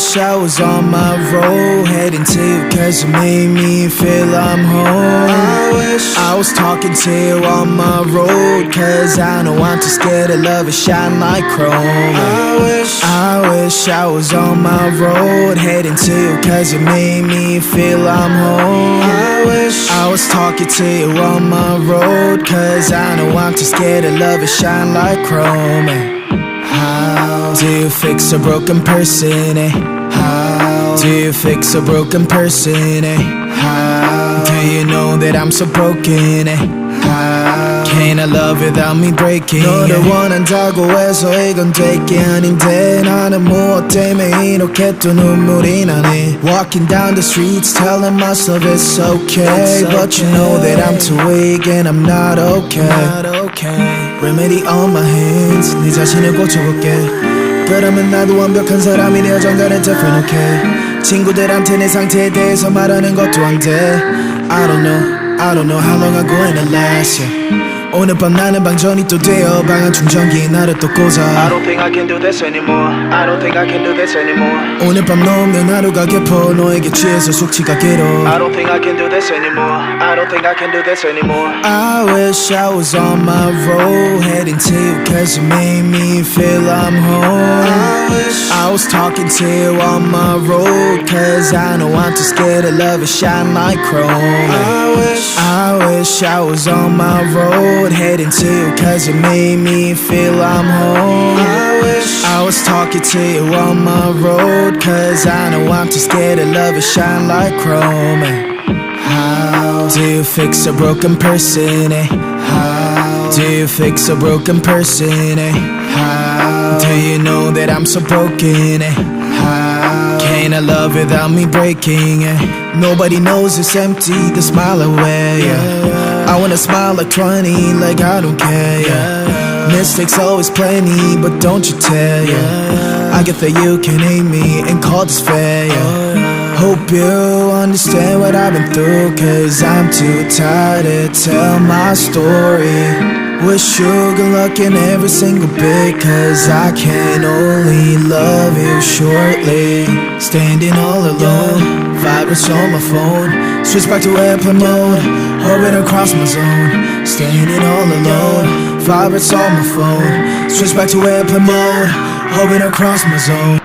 wish I was on my road, heading to you cause you made me feel I'm home. I wish I was talking to you on my road, cause I know I'm too scared to love it shine like chrome. I wish I was on my road, heading to you cause you made me feel I'm home. I wish I was talking to you on my road, cause I know I'm too scared to love it shine like chrome. How do you fix a broken person, eh? How do you fix a broken person, eh? How do you know that I'm so broken, eh? How can I love without me breaking? 너를 원한다고 해서 이건 될 게 아닌데 나는 무엇 때문에 이렇게 또 눈물이 나네. Walking down the streets telling myself it's okay, but you know that I'm too weak and I'm not okay. Remedy on my hands, 네 자신을 고쳐볼게. 그러면 나도 완벽한 사람이 되어 정갈은 different, okay. 친구들한테 내 상태에 대해서 말하는 것도 안 돼. I don't know how long I'm going to last, yeah. 오늘 밤 나는 방전이 또 되어 방한 충전기에 나를 또 꽂아. I don't think I can do this anymore. I don't think I can do this anymore. 오늘 밤 너 없는 하루가 깊어 너에게 취해서 숙취가 길어. I don't think I can do this anymore. I don't think I can do this anymore. I wish I was on my road, heading to you cause you made me feel I'm home. I wish I was talking to you on my road, cause I know I'm too scared to love it shine like chrome. I wish I was on my road, heading to you cause you made me feel I'm home. I wish I was talking to you on my road, cause I know I'm too scared to love it shine like chrome. How do you fix a broken person, eh? How do you fix a broken person, eh? How do you know that I'm so broken, eh? How can I love without me breaking, eh? Nobody knows it's empty, the smile away, yeah. I wanna smile like 20, like I don't care, yeah. Mistakes always plenty, but don't you tell, yeah. I get that you can hate me and call this fair, yeah. Hope you understand what I've been through, cause I'm too tired to tell my story. Wish you good luck in every single bit, cause I can only love you shortly. Standing all alone, vibrates on my phone. Switch back to airplane mode, hoping across my zone. Standing all alone, vibrates on my phone. Switch back to airplane mode, hoping across my zone.